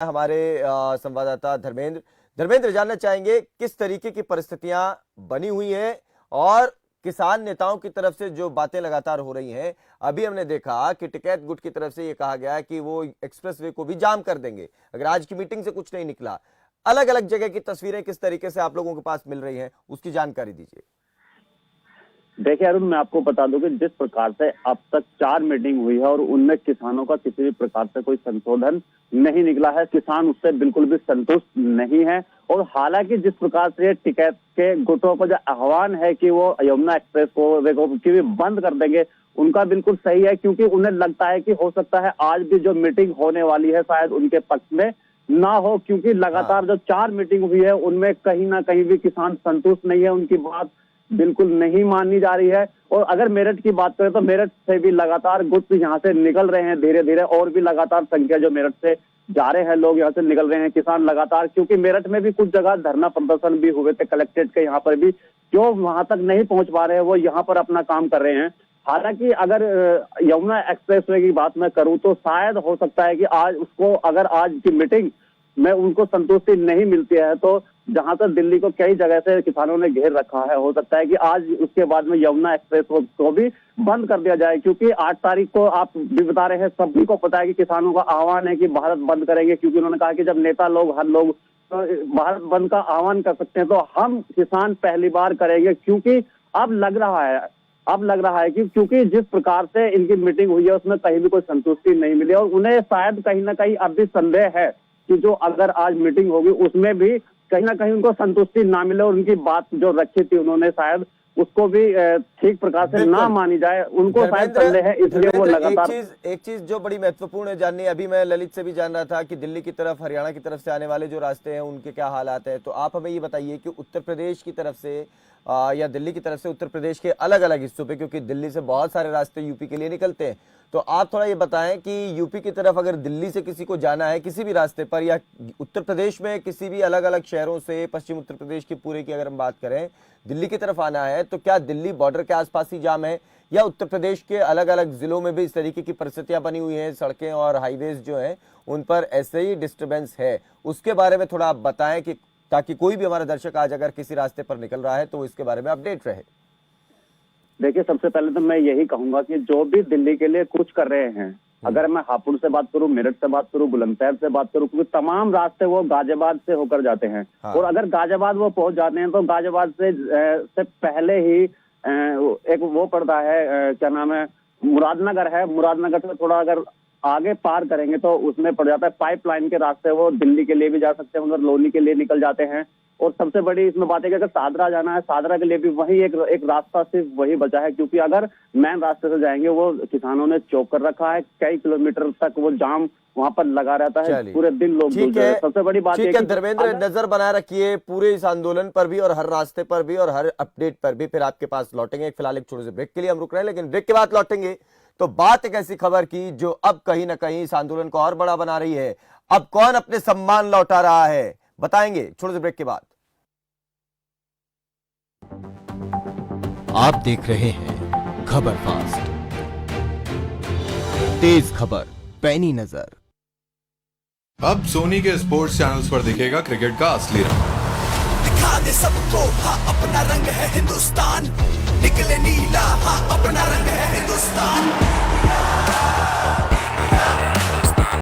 हमारे संवाददाता धर्मेंद्र जानना चाहेंगे किस तरीके की परिस्थितियां बनी हुई हैं और किसान नेताओं की तरफ से जो बातें लगातार हो रही हैं। अभी हमने देखा कि टिकैत गुट की तरफ से ये कहा गया कि वो एक्सप्रेसवे को भी जाम कर देंगे अगर आज की मीटिंग से कुछ नहीं निकला। अलग अलग जगह की तस्वीरें किस तरीके से आप लोगों के पास मिल रही हैं, उसकी जानकारी दीजिए। देखिए अरुण, मैं आपको बता दूं कि जिस प्रकार से अब तक 4 मीटिंग हुई है और उनमें किसानों का किसी भी प्रकार से कोई संशोधन नहीं निकला है। किसान उससे बिल्कुल भी संतुष्ट नहीं है और हालांकि जिस प्रकार से टिकैत के गुटों को जो आह्वान है कि वो यमुना एक्सप्रेस को भी बंद कर देंगे, उनका बिल्कुल सही है, क्योंकि उन्हें लगता है कि हो सकता है आज भी जो मीटिंग होने वाली है शायद उनके पक्ष में ना हो, क्योंकि लगातार जो 4 मीटिंग हुई है उनमें कहीं ना कहीं भी किसान संतुष्ट नहीं है, उनकी बात बिल्कुल नहीं मानी जा रही है। और अगर मेरठ की बात करें तो मेरठ से भी लगातार गुट यहाँ से निकल रहे हैं धीरे धीरे, और भी लगातार संख्या जो मेरठ से जा रहे हैं लोग यहाँ से निकल रहे हैं किसान लगातार, क्योंकि मेरठ में भी कुछ जगह धरना प्रदर्शन भी हुए थे कलेक्ट्रेट के यहाँ पर भी, जो वहां तक नहीं पहुंच पा रहे हैं वो यहाँ पर अपना काम कर रहे हैं। हालांकि अगर यमुना एक्सप्रेसवे की बात मैं करूं तो शायद हो सकता है कि आज उसको अगर आज की मीटिंग में उनको संतुष्टि नहीं मिलती है तो जहां तक दिल्ली को कई जगह से किसानों ने घेर रखा है, हो सकता है कि आज उसके बाद में यमुना एक्सप्रेस को भी बंद कर दिया जाए, क्योंकि 8 तारीख को आप भी बता रहे हैं, सभी को पता है कि किसानों का आह्वान है कि भारत बंद करेंगे, क्योंकि उन्होंने कहा कि जब नेता लोग हर लोग तो भारत बंद का आह्वान कर सकते हैं तो हम किसान पहली बार करेंगे, क्योंकि अब लग रहा है कि क्योंकि जिस प्रकार से इनकी मीटिंग हुई है उसमें कहीं भी कोई संतुष्टि नहीं मिली और उन्हें शायद कहीं ना कहीं अब भी संदेह है कि जो अगर आज मीटिंग होगी उसमें भी कहीं ना कहीं उनको संतुष्टि ना मिले और उनकी बात जो रखी थी उन्होंने शायद उसको भी ठीक प्रकार से ना मानी जाए, उनको शायद संदेह है, इसलिए वो लगातार। एक चीज जो बड़ी महत्वपूर्ण है जाननी, अभी मैं ललित से भी जान रहा था कि दिल्ली की तरफ हरियाणा की तरफ से आने वाले जो रास्ते हैं उनके क्या हालात है, तो आप हमें ये बताइए कि उत्तर प्रदेश की तरफ से या दिल्ली की तरफ से उत्तर प्रदेश के अलग अलग हिस्सों पे, क्योंकि दिल्ली से बहुत सारे रास्ते यूपी के लिए निकलते हैं, तो आप थोड़ा ये बताएं कि यूपी की तरफ अगर दिल्ली से किसी को जाना है किसी भी रास्ते पर या उत्तर प्रदेश में किसी भी अलग अलग शहरों से, पश्चिम उत्तर प्रदेश के पूरे की अगर हम बात करें, दिल्ली की तरफ आना है तो क्या दिल्ली बॉर्डर के आसपास ही जाम है या उत्तर प्रदेश के अलग अलग जिलों में भी इस तरीके की परिस्थितियां बनी हुई हैं, सड़कें और हाईवेज जो हैं उन पर ऐसे ही डिस्टर्बेंस है? उसके बारे में थोड़ा आप बताएं कि ताकि कोई भी हमारा दर्शक आज अगर किसी रास्ते पर निकल रहा है तो इसके बारे में अपडेट रहे। देखिए सबसे पहले तो मैं यही कहूंगा कि जो भी दिल्ली के लिए कुछ कर रहे हैं, अगर मैं हापुड़ से बात करूं, मेरठ से बात करूं, बुलंदशहर से बात करूं, क्योंकि तमाम रास्ते वो गाजियाबाद से होकर जाते हैं। हाँ। और अगर गाजियाबाद वो पहुंच जाते हैं तो गाजियाबाद से पहले ही एक वो पड़ता है, क्या नाम है, मुरादनगर है, मुरादनगर से थोड़ा अगर आगे पार करेंगे तो उसमें पड़ जाता है पाइपलाइन के रास्ते, वो दिल्ली के लिए भी जा सकते हैं, उधर लोनी के लिए निकल जाते हैं। और सबसे बड़ी इसमें बात है कि अगर सादरा जाना है, सादरा के लिए भी वही एक रास्ता सिर्फ वही बचा है, क्योंकि अगर मेन रास्ते से जाएंगे वो किसानों ने चौक कर रखा है, कई किलोमीटर तक वो जाम वहां पर लगा रहता है, पूरे दिन लोग। सबसे बड़ी बात है धर्मेंद्र, नजर बनाए रखिए पूरे इस आंदोलन पर भी और हर रास्ते पर भी और हर अपडेट पर भी, फिर आपके पास लौटेंगे। फिलहाल एक छोटे से ब्रेक के लिए हम रुक रहे हैं, लेकिन ब्रेक के बाद लौटेंगे तो बात एक ऐसी खबर की जो अब कहीं ना कहीं इस आंदोलन को और बड़ा बना रही है। अब कौन अपने सम्मान लौटा रहा है बताएंगे छोटे से ब्रेक के बाद। आप देख रहे हैं खबर फास्ट, तेज खबर पैनी नजर। अब सोनी के स्पोर्ट्स चैनल्स पर दिखेगा क्रिकेट का असली रंग। दिखा दे सबको हाँ अपना रंग है हिंदुस्तान, निकले नीला हाँ अपना रंग है हिंदुस्तान।